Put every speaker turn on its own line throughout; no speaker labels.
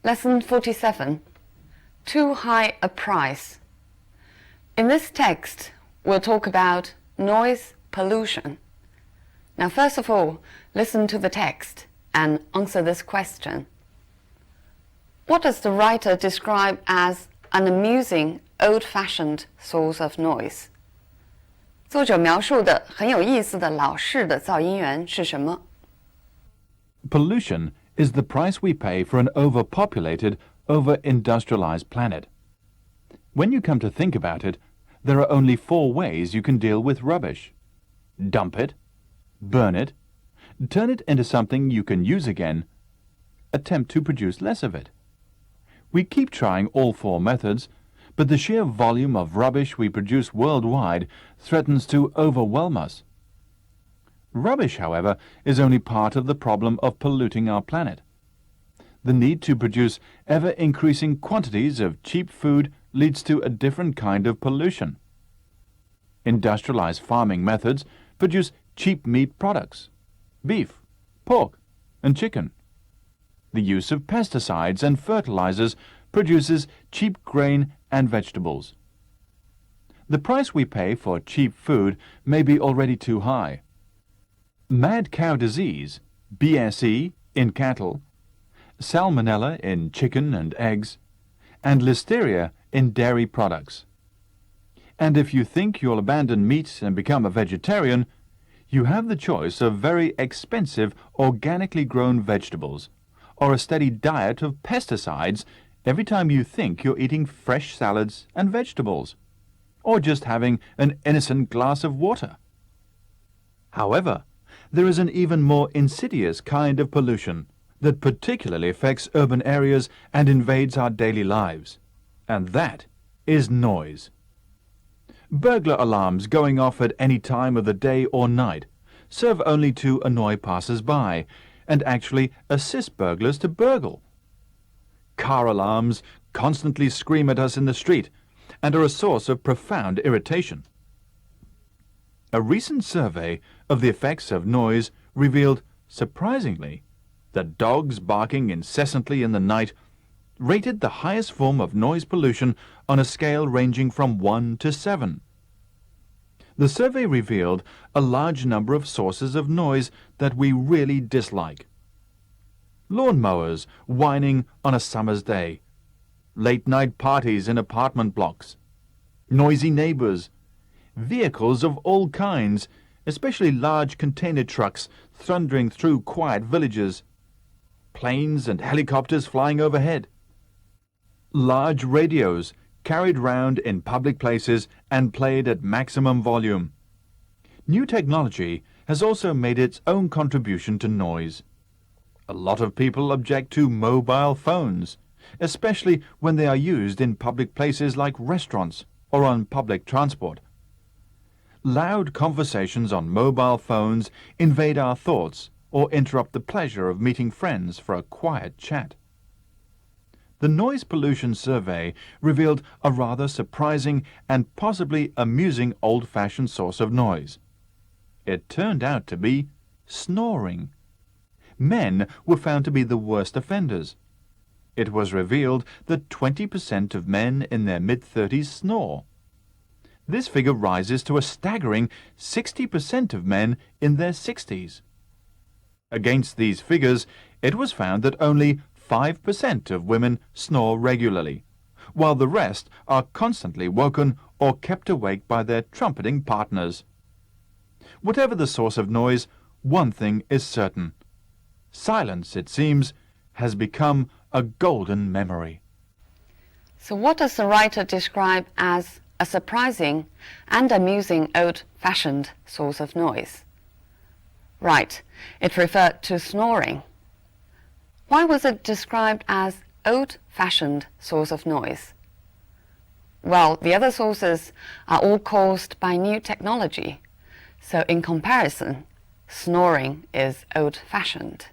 Lesson 47. Too high a price. In this text, we'll talk about noise pollution. Now, first of all, listen to the text and answer this question. What does the writer describe as an amusing, old-fashioned source of noise? 作者描述的很有意思的老式的噪音源是什么？
Pollution is the price we pay for an overpopulated, over-industrialized planet. When you come to think about it, there are only 4 ways you can deal with rubbish. Dump it, burn it, turn it into something you can use again, attempt to produce less of it. We keep trying all 4 methods, but the sheer volume of rubbish we produce worldwide threatens to overwhelm us. Rubbish, however, is only part of the problem of polluting our planet. The need to produce ever-increasing quantities of cheap food leads to a different kind of pollution. Industrialized farming methods produce cheap meat products, beef, pork, and chicken. The use of pesticides and fertilizers produces cheap grain and vegetables. The price we pay for cheap food may be already too high. Mad cow disease, BSE, in cattle, salmonella in chicken and eggs, and listeria in dairy products. And if you think you'll abandon meat and become a vegetarian, you have the choice of very expensive organically grown vegetables or a steady diet of pesticides every time you think you're eating fresh salads and vegetables, or just having an innocent glass of water. However, there is an even more insidious kind of pollution that particularly affects urban areas and invades our daily lives, and that is noise. Burglar alarms going off at any time of the day or night serve only to annoy passers-by and actually assist burglars to burgle. Car alarms constantly scream at us in the street and are a source of profound irritation. A recent survey of the effects of noise revealed, surprisingly, that dogs barking incessantly in the night rated the highest form of noise pollution on a scale ranging from 1 to 7. The survey revealed a large number of sources of noise that we really dislike. Lawnmowers whining on a summer's day, late-night parties in apartment blocks, noisy neighbors, vehicles of all kinds, especially large container trucks thundering through quiet villages, planes and helicopters flying overhead, large radios carried round in public places and played at maximum volume. New technology has also made its own contribution to noise. A lot of people object to mobile phones, especially when they are used in public places like restaurants or on public transport. Loud conversations on mobile phones invade our thoughts or interrupt the pleasure of meeting friends for a quiet chat. The Noise Pollution Survey revealed a rather surprising and possibly amusing old-fashioned source of noise. It turned out to be snoring. Men were found to be the worst offenders. It was revealed that 20% of men in their mid-30s snore. This figure rises to a staggering 60% of men in their 60s. Against these figures, it was found that only 5% of women snore regularly, while the rest are constantly woken or kept awake by their trumpeting partners. Whatever the source of noise, one thing is certain. Silence, it seems, has become a golden memory.
So what does the writer describe as a surprising and amusing old-fashioned source of noise? Right, it referred to snoring. Why was it described as old-fashioned source of noise? Well, the other sources are all caused by new technology, so in comparison, snoring is old-fashioned.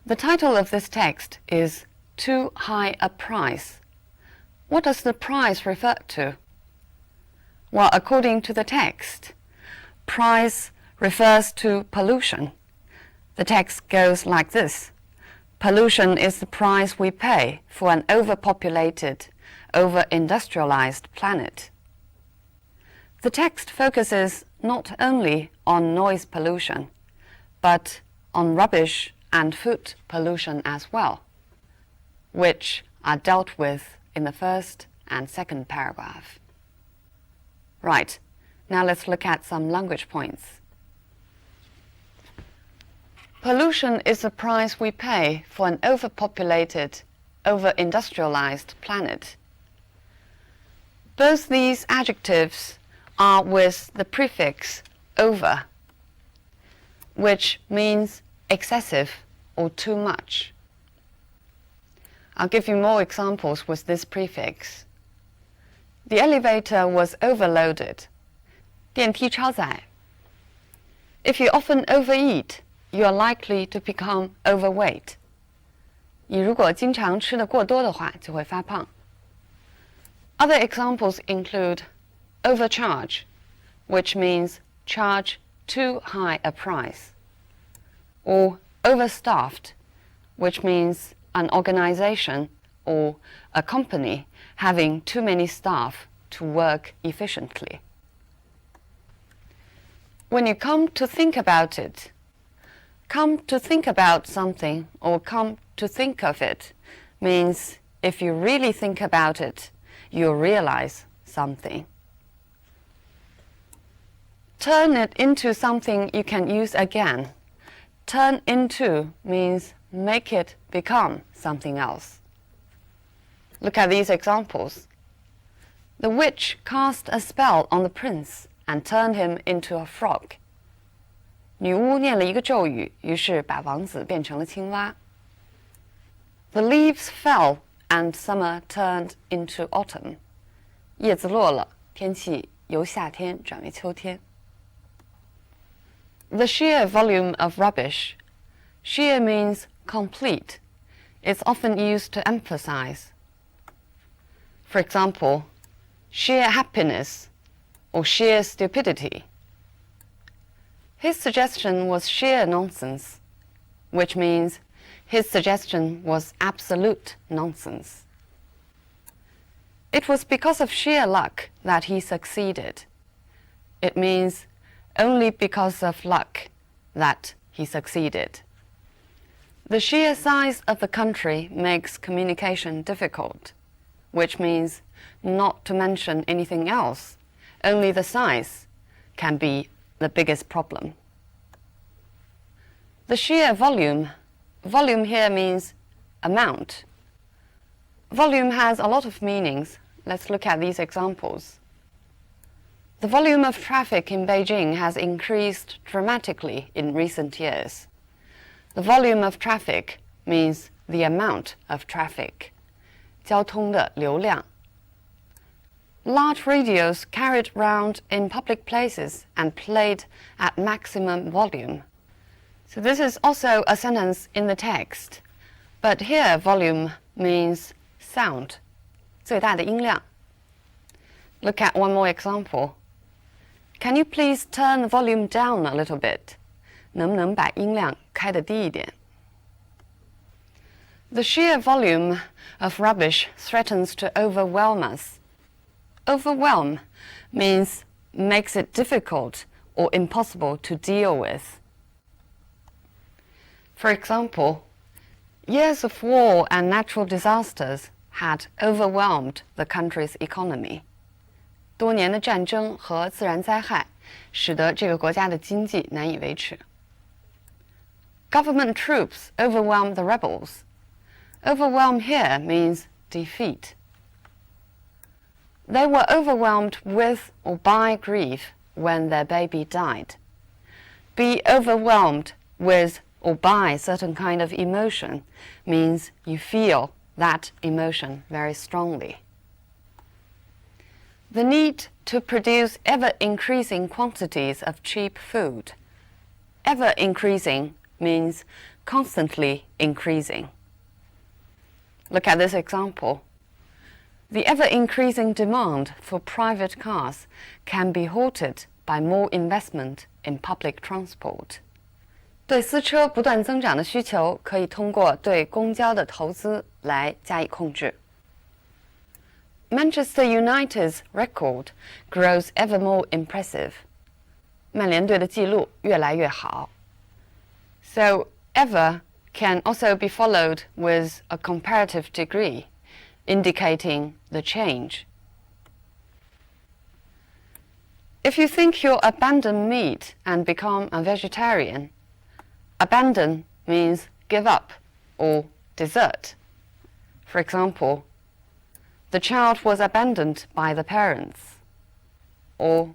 The title of this text is Too High a Price. What does the price refer to? Well, according to the text, price refers to pollution. The text goes like this. Pollution is the price we pay for an overpopulated, over-industrialized planet. The text focuses not only on noise pollution, but on rubbish and food pollution as well, which are dealt with in the first and second paragraph. Right, now let's look at some language points. Pollution is the price we pay for an overpopulated, over-industrialized planet. Both these adjectives are with the prefix over, which means excessive or too much. I'll give you more examples with this prefix. The elevator was overloaded. 电梯超载. If you often overeat, you are likely to become overweight. 你如果经常吃得过多的话，就会发胖。Other examples include overcharge, which means charge too high a price, or overstaffed, which means an organization or a company having too many staff to work efficiently. When you come to think about it, come to think about something or come to think of it means if you really think about it, you'll realize something. Turn it into something you can use again. Turn into means make it become something else. Look at these examples. The witch cast a spell on the prince and turned him into a frog. 女巫念了一个咒语，于是把王子变成了青蛙。The leaves fell and summer turned into autumn. 叶子落了，天气由夏天转为秋天。The sheer volume of rubbish. Sheer means complete. It's often used to emphasize. For example, sheer happiness or sheer stupidity. His suggestion was sheer nonsense, which means his suggestion was absolute nonsense. It was because of sheer luck that he succeeded. It means only because of luck that he succeeded. The sheer size of the country makes communication difficult, which means not to mention anything else, only the size can be the biggest problem. The sheer volume. Volume here means amount. Volume has a lot of meanings. Let's look at these examples. The volume of traffic in Beijing has increased dramatically in recent years. The volume of traffic means the amount of traffic. 交通的流量. Large radios carried round in public places and played at maximum volume. So this is also a sentence in the text, but here volume means sound, 最大的音量. Look at one more example. Can you please turn the volume down a little bit? 能不能把音量开得低一点? The sheer volume of rubbish threatens to overwhelm us. Overwhelm means makes it difficult or impossible to deal with. For example, years of war and natural disasters had overwhelmed the country's economy. 多年的战争和自然灾害使得这个国家的经济难以维持。Government troops overwhelmed the rebels. Overwhelm here means defeat. They were overwhelmed with or by grief when their baby died. Be overwhelmed with or by certain kind of emotion means you feel that emotion very strongly. The need to produce ever-increasing quantities of cheap food. Ever-increasing means constantly increasing. Look at this example. The ever-increasing demand for private cars can be halted by more investment in public transport. 对私车不断增长的需求，可以通过对公交的投资来加以控制。Manchester United's record grows ever more impressive. 曼联队的记录越来越好。So ever can also be followed with a comparative degree, indicating the change. If you think you'll abandon meat and become a vegetarian, abandon means give up or desert. For example, the child was abandoned by the parents. Or,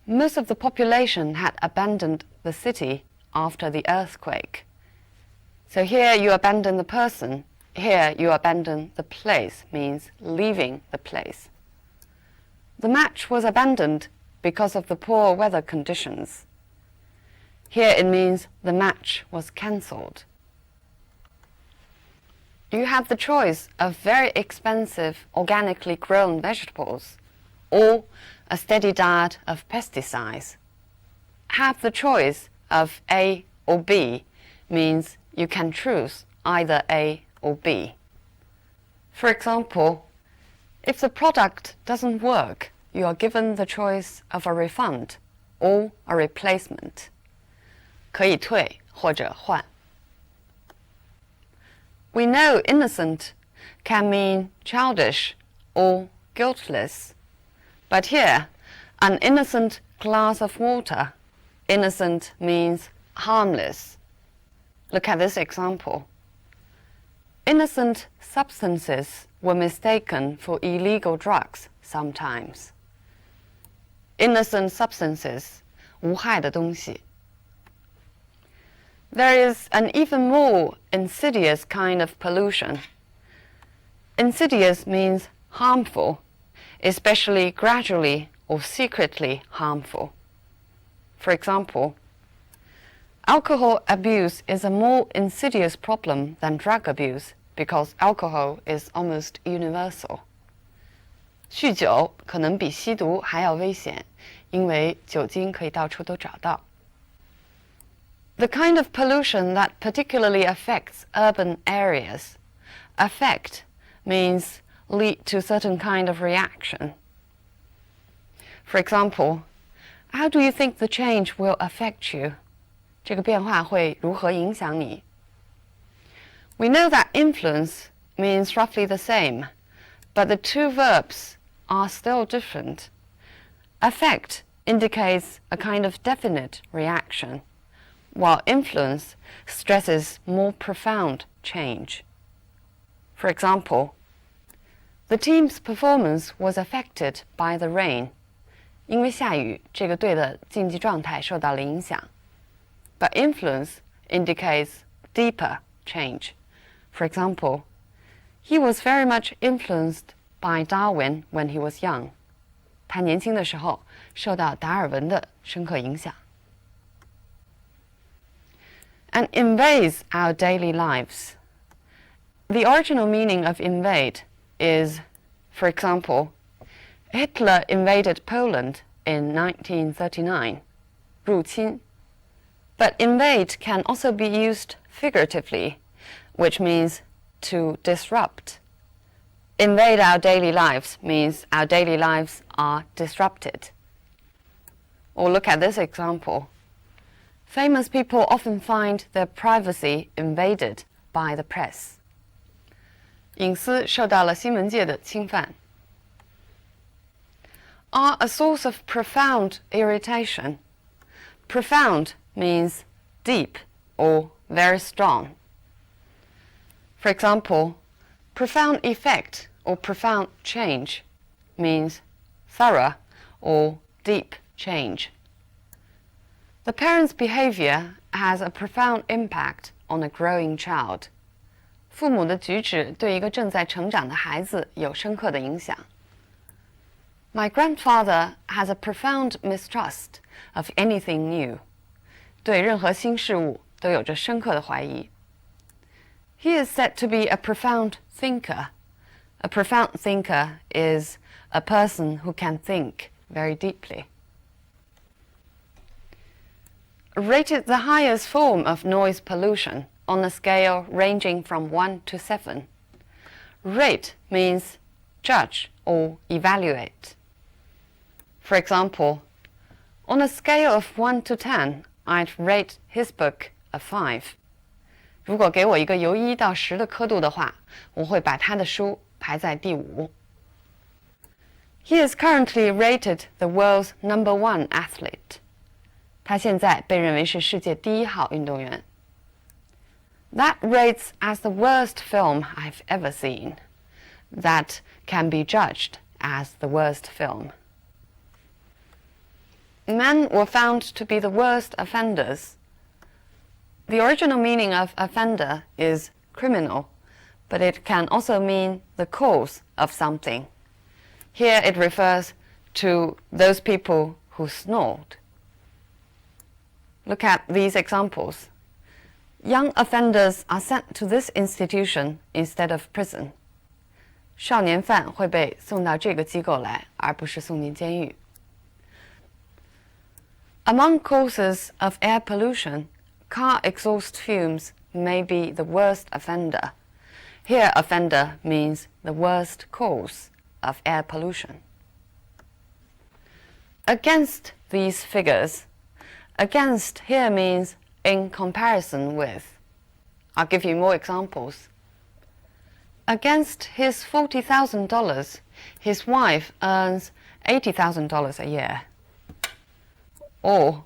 most of the population had abandoned the city after the earthquake. So here you abandon the person, here you abandon the place, means leaving the place. The match was abandoned because of the poor weather conditions. Here it means the match was cancelled. You have the choice of very expensive organically grown vegetables or a steady diet of pesticides. Have the choice of A or B means you can choose either A or B. For example, if the product doesn't work, you are given the choice of a refund or a replacement. 可以退或者换。We know innocent can mean childish or guiltless. But here, an innocent glass of water, innocent means harmless. Look at this example. Innocent substances were mistaken for illegal drugs sometimes. Innocent substances, 无害的东西。There is an even more insidious kind of pollution. Insidious means harmful, especially gradually or secretly harmful. For example, alcohol abuse is a more insidious problem than drug abuse because alcohol is almost universal. 酗酒可能比吸毒还要危险，因为酒精可以到处都找到。The kind of pollution that particularly affects urban areas. Affect means lead to a certain kind of reaction. For example, how do you think the change will affect you? 这个变化会如何影响你？ We know that influence means roughly the same, but the two verbs are still different. Affect indicates a kind of definite reaction, while influence stresses more profound change. For example, the team's performance was affected by the rain. 因为下雨，这个队的竞技状态受到了影响。But influence indicates deeper change. For example, he was very much influenced by Darwin when he was young. 他年轻的时候受到达尔文的深刻影响。And invades our daily lives. The original meaning of invade is, for example, Hitler invaded Poland in 1939. 入侵. But invade can also be used figuratively, which means to disrupt. Invade our daily lives means our daily lives are disrupted. Or look at this example. Famous people often find their privacy invaded by the press. 隐私受到了新闻界的侵犯。Are a source of profound irritation. Profound means deep or very strong. For example, profound effect or profound change means thorough or deep change. The parent's behavior has a profound impact on a growing child. 父母的举止对一个正在成长的孩子有深刻的影响。My grandfather has a profound mistrust of anything new. 对任何新事物都有着深刻的怀疑。He is said to be a profound thinker. A profound thinker is a person who can think very deeply. rated the highest form of noise pollution on a scale ranging from 1 to 7. Rate means judge or evaluate. For example, on a scale of 1 to 10, I'd rate his book a 5. 如果给我一个由1到10的刻度的话，我会把他的书排在第5。He is currently rated the world's #1 athlete. 他现在被认为是世界第1号运动员。That rates as the worst film I've ever seen. That can be judged as the worst film. Men were found to be the worst offenders. The original meaning of offender is criminal, but it can also mean the cause of something. Here it refers to those people who snored. Look at these examples. Young offenders are sent to this institution instead of prison. 少年犯会被送到这个机构来，而不是送进监狱。Among causes of air pollution, car exhaust fumes may be the worst offender. Here, offender means the worst cause of air pollution. Against these figures, against here means in comparison with. I'll give you more examples. Against his $40,000, his wife earns $80,000 a year. Or,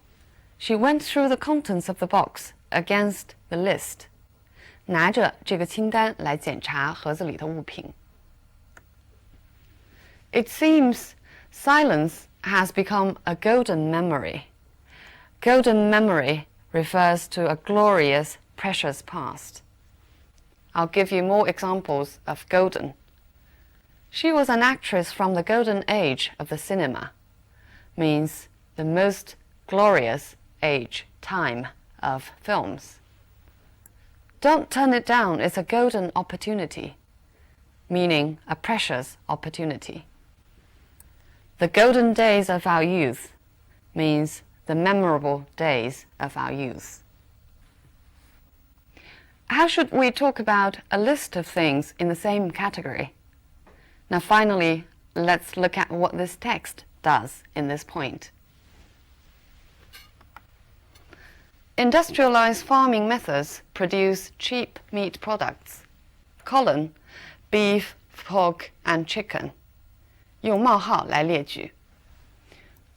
she went through the contents of the box against the list. 拿着这个清单来检查盒子里的物品。It seems silence has become a golden memory. Golden memory refers to a glorious, precious past. I'll give you more examples of golden. She was an actress from the golden age of the cinema. Means the most glorious age, time of films. Don't turn it down, it's a golden opportunity, meaning a precious opportunity. The golden days of our youth means the memorable days of our youth. How should we talk about a list of things in the same category? Now finally, let's look at what this text does in this point. Industrialized farming methods produce cheap meat products. Colon, beef, pork, and chicken. 用冒号来列举。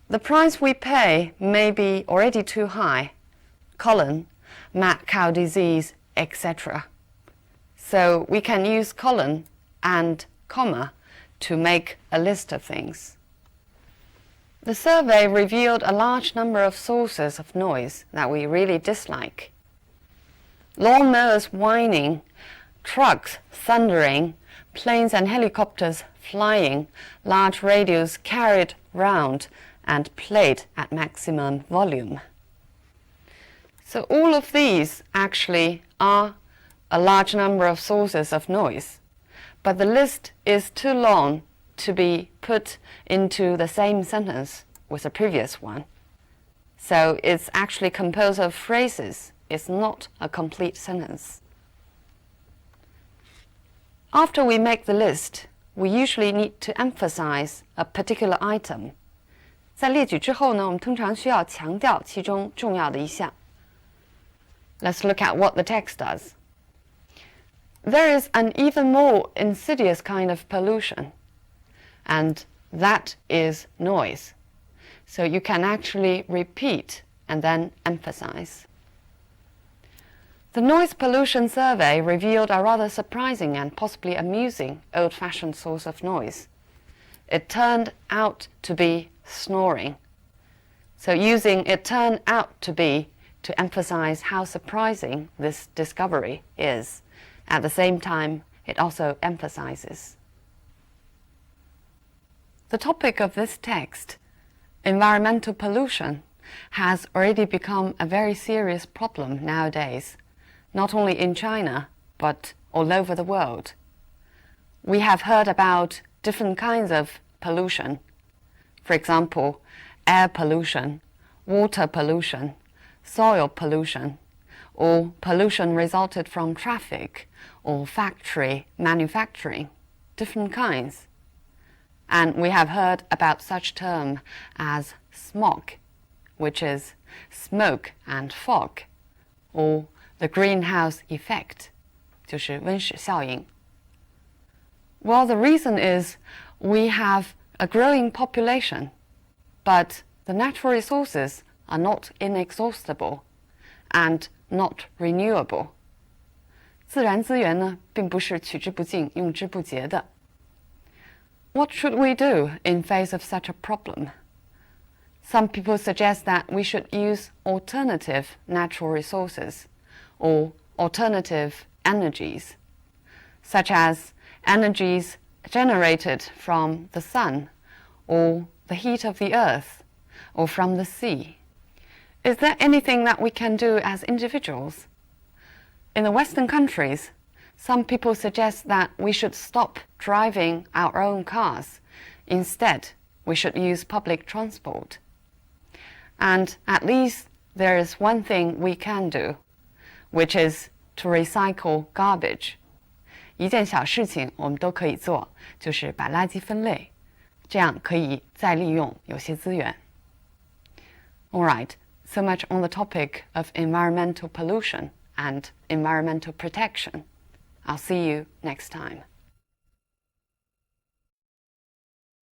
The price we pay may be already too high. Colon, mad cow disease, etc. So we can use colon and comma to make a list of things. The survey revealed a large number of sources of noise that we really dislike. Lawnmowers whining, trucks thundering, planes and helicopters flying, large radios carried round and played at maximum volume. So all of these actually are a large number of sources of noise, but the list is too long to be put into the same sentence with the previous one. So it's actually composed of phrases. It's not a complete sentence. After we make the list, we usually need to emphasize a particular item. 在列举之后呢，我们通常需要强调其中重要的一项。Let's look at what the text does. There is an even more insidious kind of pollution, and that is noise. So you can actually repeat and then emphasize. The noise pollution survey revealed a rather surprising and possibly amusing old-fashioned source of noise. It turned out to be snoring. So using it turned out to be to emphasize how surprising this discovery is. At the same time, it also emphasizes. The topic of this text, environmental pollution, has already become a very serious problem nowadays, not only in China, but all over the world. We have heard about different kinds of pollution. For example, air pollution, water pollution, soil pollution, or pollution resulted from traffic or factory manufacturing, different kinds. And we have heard about such term as smog, which is smoke and fog, or the greenhouse effect, 就是温室效应. Well, the reason is we have a growing population, but the natural resources are not inexhaustible and not renewable. 自然资源呢，并不是取之不尽、用之不竭的。What should we do in face of such a problem? Some people suggest that we should use alternative natural resources or alternative energies, such as energies generated from the sun or the heat of the earth or from the sea. Is there anything that we can do as individuals? In the Western countries, some people suggest that we should stop driving our own cars. Instead, we should use public transport. And at least there is one thing we can do, which is to recycle garbage. 一件小事情我们都可以做，就是把垃圾分类，这样可以再利用有些资源。All right, so much on the topic of environmental pollution and environmental protection. I'll see you next time.